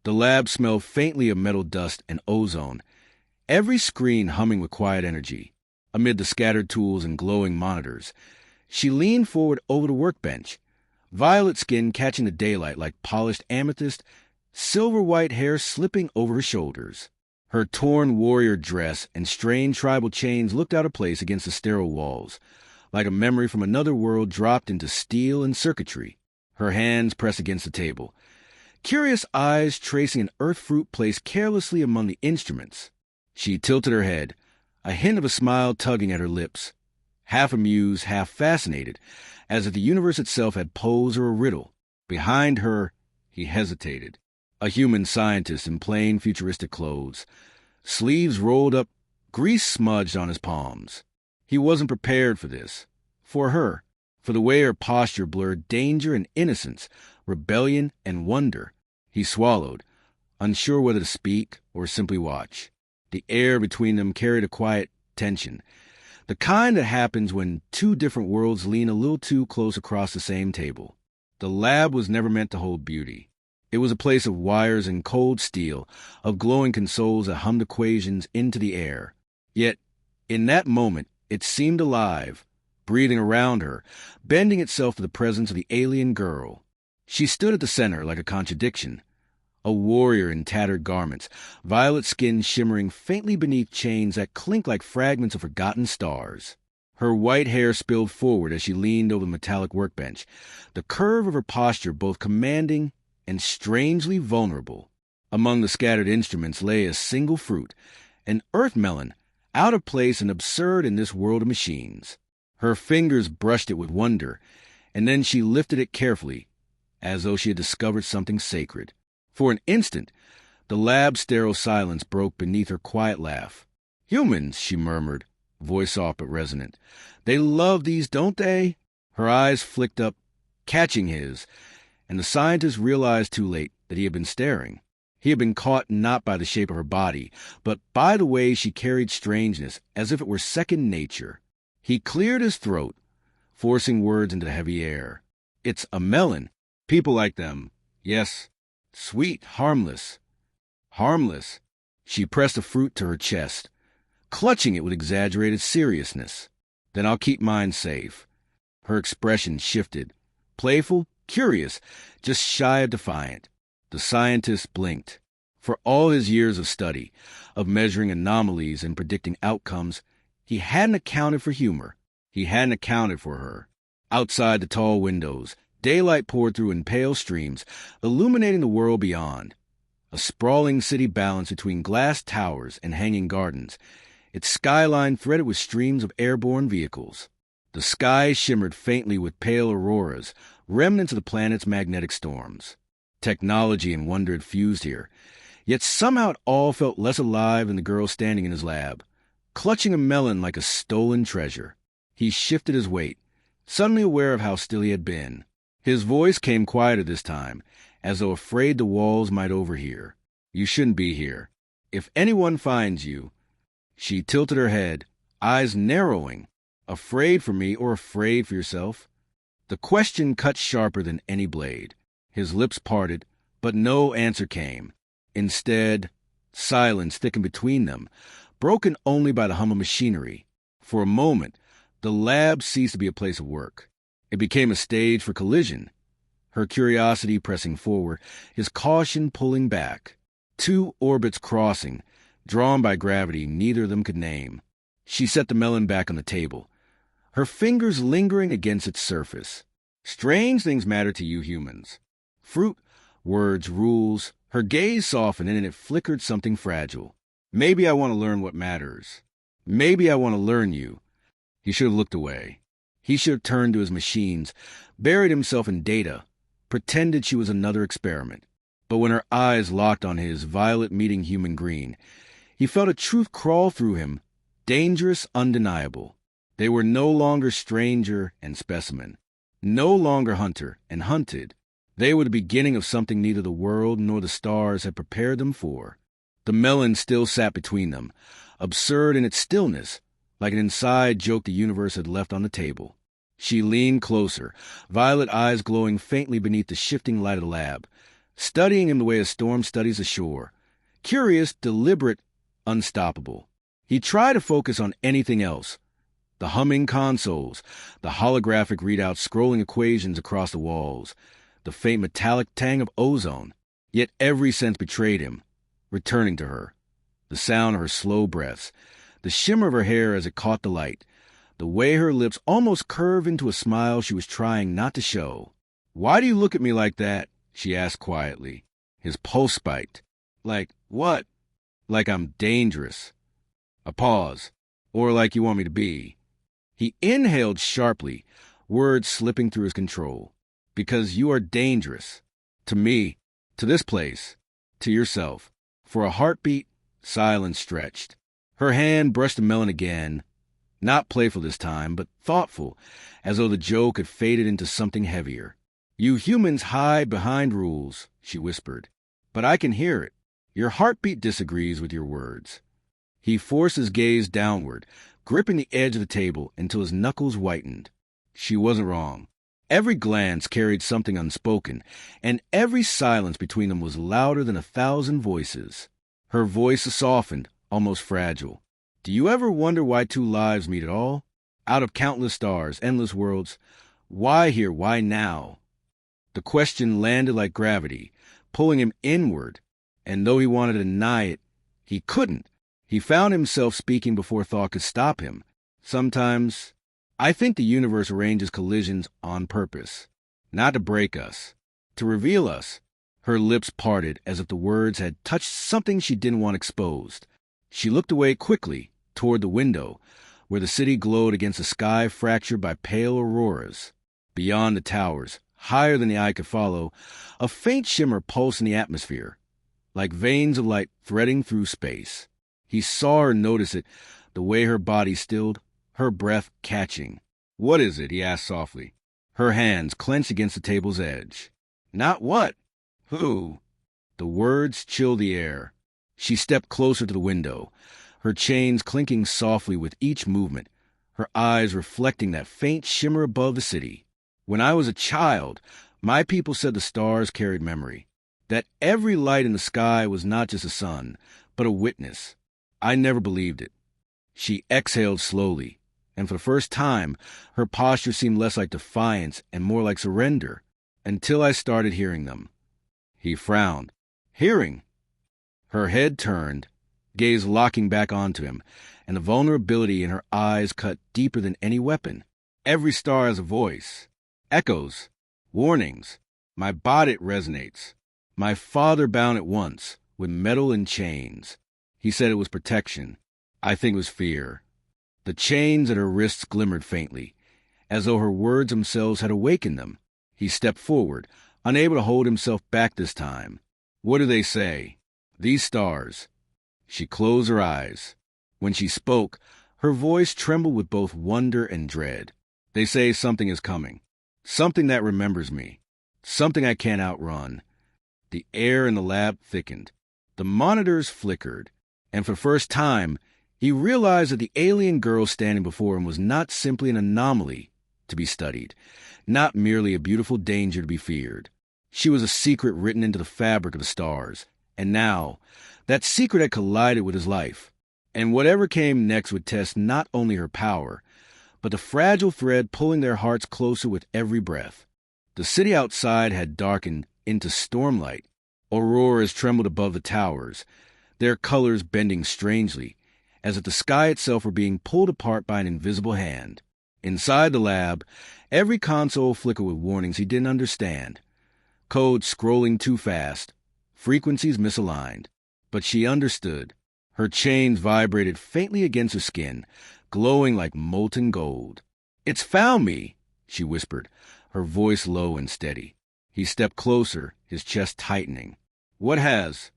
The lab smelled faintly of metal dust and ozone, every screen humming with quiet energy. Amid the scattered tools and glowing monitors, she leaned forward over the workbench, violet skin catching the daylight like polished amethyst, silver-white hair slipping over her shoulders. Her torn warrior dress and strange tribal chains looked out of place against the sterile walls, like a memory from another world dropped into steel and circuitry. Her hands pressed against the table, curious eyes tracing an earth fruit placed carelessly among the instruments. She tilted her head, a hint of a smile tugging at her lips, half amused, half fascinated, as if the universe itself had posed her a riddle. Behind her, he hesitated. A human scientist in plain futuristic clothes, sleeves rolled up, grease smudged on his palms. He wasn't prepared for this. For her. For the way her posture blurred danger and innocence, rebellion and wonder. He swallowed, unsure whether to speak or simply watch. The air between them carried a quiet tension, the kind that happens when two different worlds lean a little too close across the same table. The lab was never meant to hold beauty. It was a place of wires and cold steel, of glowing consoles that hummed equations into the air. Yet, in that moment, it seemed alive, breathing around her, bending itself to the presence of the alien girl. She stood at the center like a contradiction, a warrior in tattered garments, violet skin shimmering faintly beneath chains that clinked like fragments of forgotten stars. Her white hair spilled forward as she leaned over the metallic workbench, the curve of her posture both commanding and strangely vulnerable. Among the scattered instruments lay a single fruit, an earth melon, out of place and absurd in this world of machines. Her fingers brushed it with wonder, and then she lifted it carefully, as though she had discovered something sacred. For an instant, the lab's sterile silence broke beneath her quiet laugh. "Humans," she murmured, voice soft but resonant. "They love these, don't they?" Her eyes flicked up, catching his, and the scientist realized too late that he had been staring. He had been caught not by the shape of her body, but by the way she carried strangeness, as if it were second nature. He cleared his throat, forcing words into the heavy air. "It's a melon. People like them. Yes. Sweet, harmless." Harmless. She pressed the fruit to her chest, clutching it with exaggerated seriousness. "Then I'll keep mine safe." Her expression shifted. Playful, curious, just shy of defiant. The scientist blinked. For all his years of study, of measuring anomalies and predicting outcomes, he hadn't accounted for humor. He hadn't accounted for her. Outside the tall windows, daylight poured through in pale streams, illuminating the world beyond. A sprawling city balanced between glass towers and hanging gardens, its skyline threaded with streams of airborne vehicles. The sky shimmered faintly with pale auroras, remnants of the planet's magnetic storms. Technology and wonder had fused here, yet somehow it all felt less alive than the girl standing in his lab, clutching a melon like a stolen treasure. He shifted his weight, suddenly aware of how still he had been. His voice came quieter this time, as though afraid the walls might overhear. "You shouldn't be here. If anyone finds you—" She tilted her head, eyes narrowing. "Afraid for me or afraid for yourself?" The question cut sharper than any blade. His lips parted, but no answer came. Instead, silence thickened between them, broken only by the hum of machinery. For a moment, the lab ceased to be a place of work. It became a stage for collision. Her curiosity pressing forward, his caution pulling back. Two orbits crossing, drawn by gravity neither of them could name. She set the melon back on the table, her fingers lingering against its surface. "Strange things matter to you humans. Fruit, words, rules." Her gaze softened and in it flickered something fragile. "Maybe I want to learn what matters. Maybe I want to learn you." He should have looked away. He should have turned to his machines, buried himself in data, pretended she was another experiment. But when her eyes locked on his, violet meeting human green, he felt a truth crawl through him, dangerous, undeniable. They were no longer stranger and specimen, no longer hunter and hunted. They were the beginning of something neither the world nor the stars had prepared them for. The melon still sat between them, absurd in its stillness, like an inside joke the universe had left on the table. She leaned closer, violet eyes glowing faintly beneath the shifting light of the lab, studying him the way a storm studies a shore. Curious, deliberate, unstoppable. He tried to focus on anything else. The humming consoles, the holographic readouts scrolling equations across the walls, the faint metallic tang of ozone. Yet every sense betrayed him, returning to her. The sound of her slow breaths, the shimmer of her hair as it caught the light, the way her lips almost curved into a smile she was trying not to show. "Why do you look at me like that?" she asked quietly. His pulse spiked. "Like what?" "Like I'm dangerous." A pause. "Or like you want me to be." He inhaled sharply, words slipping through his control. "Because you are dangerous. To me, to this place, to yourself." For a heartbeat, silence stretched. Her hand brushed the melon again, not playful this time, but thoughtful, as though the joke had faded into something heavier. "You humans hide behind rules," she whispered. "But I can hear it. Your heartbeat disagrees with your words." He forced his gaze downward, gripping the edge of the table until his knuckles whitened. She wasn't wrong. Every glance carried something unspoken, and every silence between them was louder than 1,000 voices. Her voice softened, almost fragile. "Do you ever wonder why two lives meet at all? Out of countless stars, endless worlds. Why here? Why now?" The question landed like gravity, pulling him inward, and though he wanted to deny it, he couldn't. He found himself speaking before thought could stop him. "Sometimes I think the universe arranges collisions on purpose, not to break us, to reveal us." Her lips parted as if the words had touched something she didn't want exposed. She looked away quickly, toward the window, where the city glowed against a sky fractured by pale auroras. Beyond the towers, higher than the eye could follow, a faint shimmer pulsed in the atmosphere, like veins of light threading through space. He saw her notice it, the way her body stilled, her breath catching. "What is it?" he asked softly. Her hands clenched against the table's edge. "Not what? Who?" The words chilled the air. She stepped closer to the window, her chains clinking softly with each movement, her eyes reflecting that faint shimmer above the city. "When I was a child, my people said the stars carried memory, that every light in the sky was not just a sun, but a witness. I never believed it." She exhaled slowly, and for the first time, her posture seemed less like defiance and more like surrender, until I started hearing them. He frowned. "Hearing?" Her head turned, gaze locking back onto him, and the vulnerability in her eyes cut deeper than any weapon. "Every star has a voice. Echoes. Warnings. My body resonates. My father bound it once, with metal and chains. He said it was protection. I think it was fear." The chains at her wrists glimmered faintly, as though her words themselves had awakened them. He stepped forward, unable to hold himself back this time. "What do they say? These stars?" She closed her eyes. When she spoke, her voice trembled with both wonder and dread. "They say something is coming. Something that remembers me. Something I can't outrun." The air in the lab thickened. The monitors flickered, and for the first time, he realized that the alien girl standing before him was not simply an anomaly to be studied, not merely a beautiful danger to be feared. She was a secret written into the fabric of the stars, and now, that secret had collided with his life, and whatever came next would test not only her power, but the fragile thread pulling their hearts closer with every breath. The city outside had darkened into stormlight. Auroras trembled above the towers, their colors bending strangely, as if the sky itself were being pulled apart by an invisible hand. Inside the lab, every console flickered with warnings he didn't understand. Code scrolling too fast, frequencies misaligned. But she understood. Her chains vibrated faintly against her skin, glowing like molten gold. "It's found me," she whispered, her voice low and steady. He stepped closer, his chest tightening. "What has?"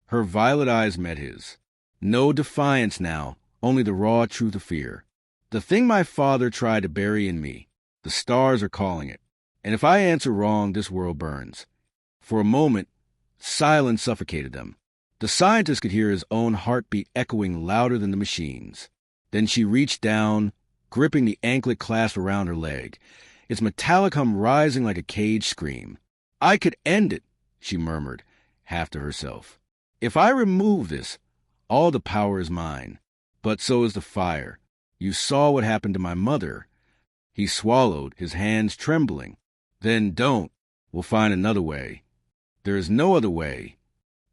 Her violet eyes met his. No defiance now, only the raw truth of fear. "The thing my father tried to bury in me. The stars are calling it. And if I answer wrong, this world burns." For a moment, silence suffocated them. The scientist could hear his own heartbeat echoing louder than the machines. Then she reached down, gripping the anklet clasp around her leg, its metallic hum rising like a caged scream. "I could end it," she murmured, half to herself. If I remove this, all the power is mine. But so is the fire. You saw what happened to my mother. He swallowed, his hands trembling. Then don't. We'll find another way. There is no other way.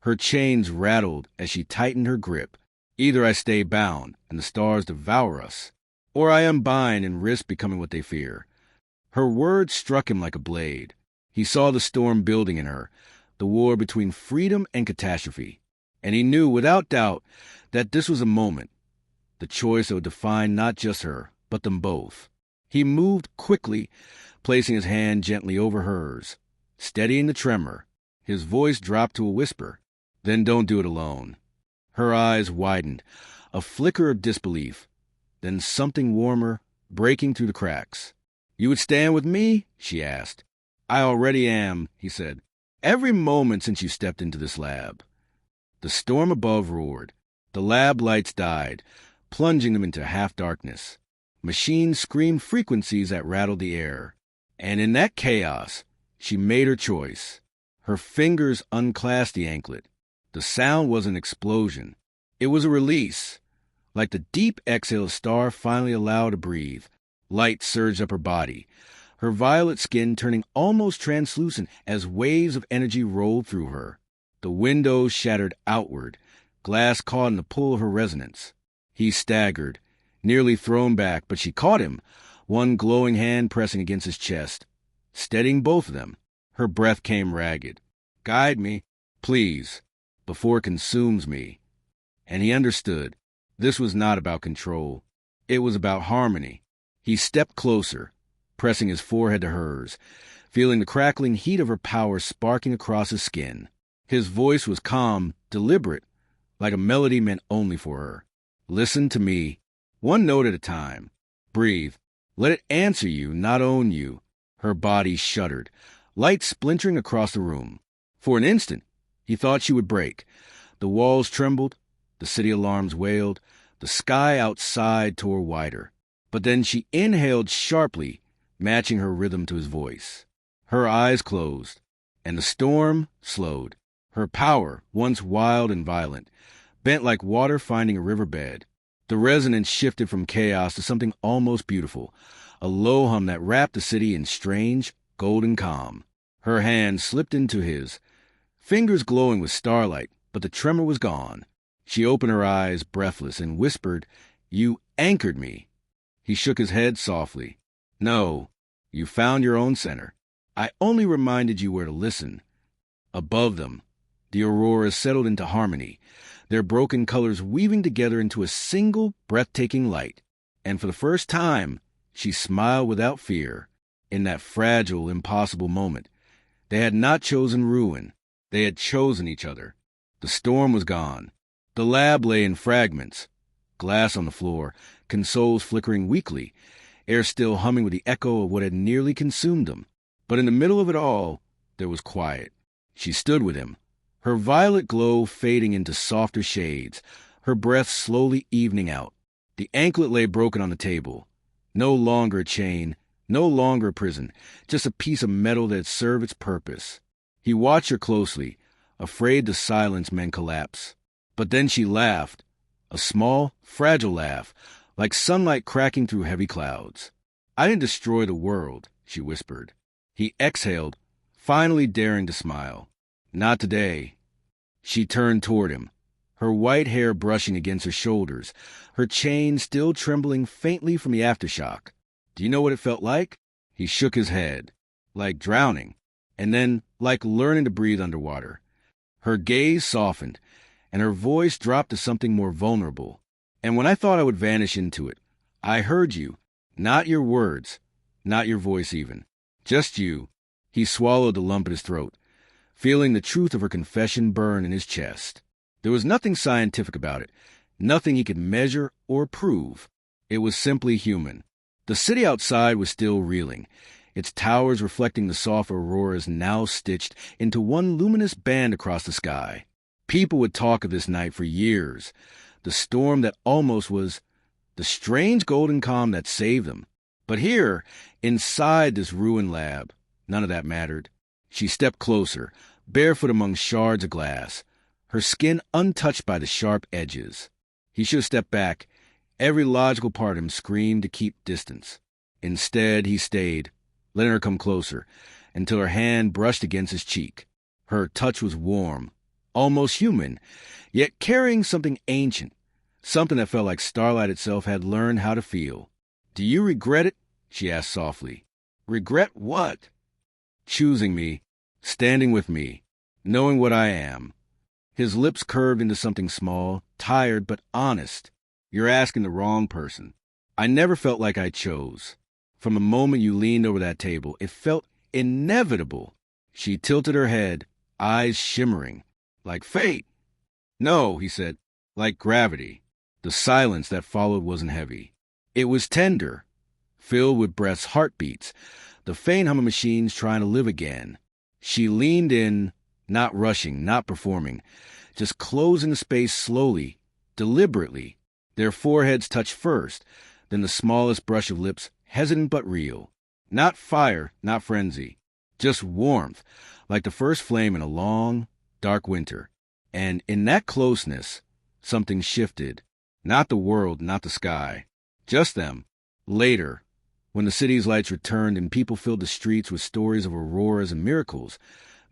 Her chains rattled as she tightened her grip. Either I stay bound and the stars devour us, or I unbind and risk becoming what they fear. Her words struck him like a blade. He saw the storm building in her, the war between freedom and catastrophe, and he knew without doubt that this was a moment, the choice that would define not just her, but them both. He moved quickly, placing his hand gently over hers, steadying the tremor. His voice dropped to a whisper. Then don't do it alone. Her eyes widened, a flicker of disbelief, then something warmer breaking through the cracks. You would stand with me? She asked. I already am, he said. Every moment since you stepped into this lab. The storm above roared. The lab lights died, plunging them into half-darkness. Machines screamed frequencies that rattled the air. And in that chaos, she made her choice. Her fingers unclasped the anklet. The sound was an explosion. It was a release. Like the deep exhale a star finally allowed to breathe. Light surged up her body, her violet skin turning almost translucent as waves of energy rolled through her. The windows shattered outward, glass caught in the pull of her resonance. He staggered, nearly thrown back, but she caught him, one glowing hand pressing against his chest, steadying both of them. Her breath came ragged. Guide me, please, before it consumes me. And he understood. This was not about control. It was about harmony. He stepped closer, pressing his forehead to hers, feeling the crackling heat of her power sparking across his skin. His voice was calm, deliberate, like a melody meant only for her. Listen to me, one note at a time. Breathe. Let it answer you, not own you. Her body shuddered, light splintering across the room. For an instant, he thought she would break. The walls trembled, the city alarms wailed, the sky outside tore wider. But then she inhaled sharply, matching her rhythm to his voice. Her eyes closed, and the storm slowed. Her power, once wild and violent, bent like water finding a riverbed. The resonance shifted from chaos to something almost beautiful, a low hum that wrapped the city in strange, golden calm. Her hand slipped into his, fingers glowing with starlight, but the tremor was gone. She opened her eyes, breathless, and whispered, You anchored me. He shook his head softly. No, you found your own center. I only reminded you where to listen. Above them, the auroras settled into harmony, their broken colors weaving together into a single, breathtaking light. And for the first time, she smiled without fear. In that fragile, impossible moment, they had not chosen ruin. They had chosen each other. The storm was gone. The lab lay in fragments. Glass on the floor, consoles flickering weakly, air still humming with the echo of what had nearly consumed them. But in the middle of it all, there was quiet. She stood with him, her violet glow fading into softer shades, her breath slowly evening out. The anklet lay broken on the table. No longer a chain, no longer a prison, just a piece of metal that had served its purpose. He watched her closely, afraid the silence meant collapse. But then she laughed, a small, fragile laugh, like sunlight cracking through heavy clouds. I didn't destroy the world, she whispered. He exhaled, finally daring to smile. Not today. She turned toward him, her white hair brushing against her shoulders, her chain still trembling faintly from the aftershock. Do you know what it felt like? He shook his head. Like drowning, and then like learning to breathe underwater. Her gaze softened, and her voice dropped to something more vulnerable. And when I thought I would vanish into it, I heard you. Not your words, not your voice even. Just you. He swallowed the lump in his throat, feeling the truth of her confession burn in his chest. There was nothing scientific about it, nothing he could measure or prove. It was simply human. The city outside was still reeling, its towers reflecting the soft auroras now stitched into one luminous band across the sky. People would talk of this night for years, the storm that almost was, the strange golden calm that saved them. But here, inside this ruined lab, none of that mattered. She stepped closer, barefoot among shards of glass, her skin untouched by the sharp edges. He should have stepped back. Every logical part of him screamed to keep distance. Instead, he stayed, letting her come closer, until her hand brushed against his cheek. Her touch was warm, almost human, yet carrying something ancient, something that felt like starlight itself had learned how to feel. "Do you regret it?" she asked softly. "Regret what?" "Choosing me, standing with me, knowing what I am." His lips curved into something small, tired but honest. "You're asking the wrong person. I never felt like I chose. From the moment you leaned over that table, it felt inevitable." She tilted her head, eyes shimmering. "Like fate?" "No," he said, "like gravity." The silence that followed wasn't heavy. It was tender, filled with breath's heartbeats, the faint hum of machines trying to live again. She leaned in, not rushing, not performing, just closing the space slowly, deliberately. Their foreheads touched first, then the smallest brush of lips, hesitant but real. Not fire, not frenzy, just warmth, like the first flame in a long, dark winter. And in that closeness, something shifted. Not the world, not the sky. Just them. Later, when the city's lights returned and people filled the streets with stories of auroras and miracles,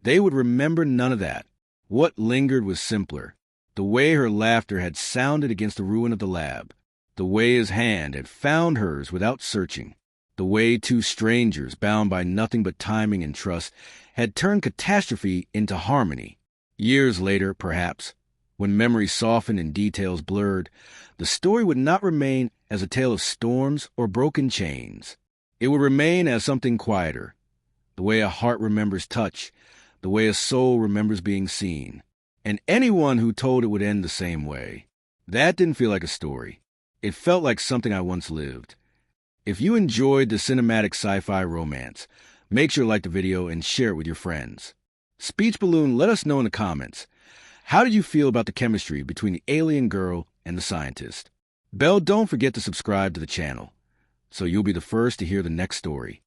they would remember none of that. What lingered was simpler. The way her laughter had sounded against the ruin of the lab. The way his hand had found hers without searching. The way two strangers, bound by nothing but timing and trust, had turned catastrophe into harmony. Years later, perhaps, when memories softened and details blurred, the story would not remain as a tale of storms or broken chains. It would remain as something quieter, the way a heart remembers touch, the way a soul remembers being seen. And anyone who told it would end the same way. That didn't feel like a story. It felt like something I once lived. If you enjoyed the cinematic sci-fi romance, make sure to like the video and share it with your friends. Speech Balloon, let us know in the comments. How did you feel about the chemistry between the alien girl and the scientist? Belle, don't forget to subscribe to the channel, so you'll be the first to hear the next story.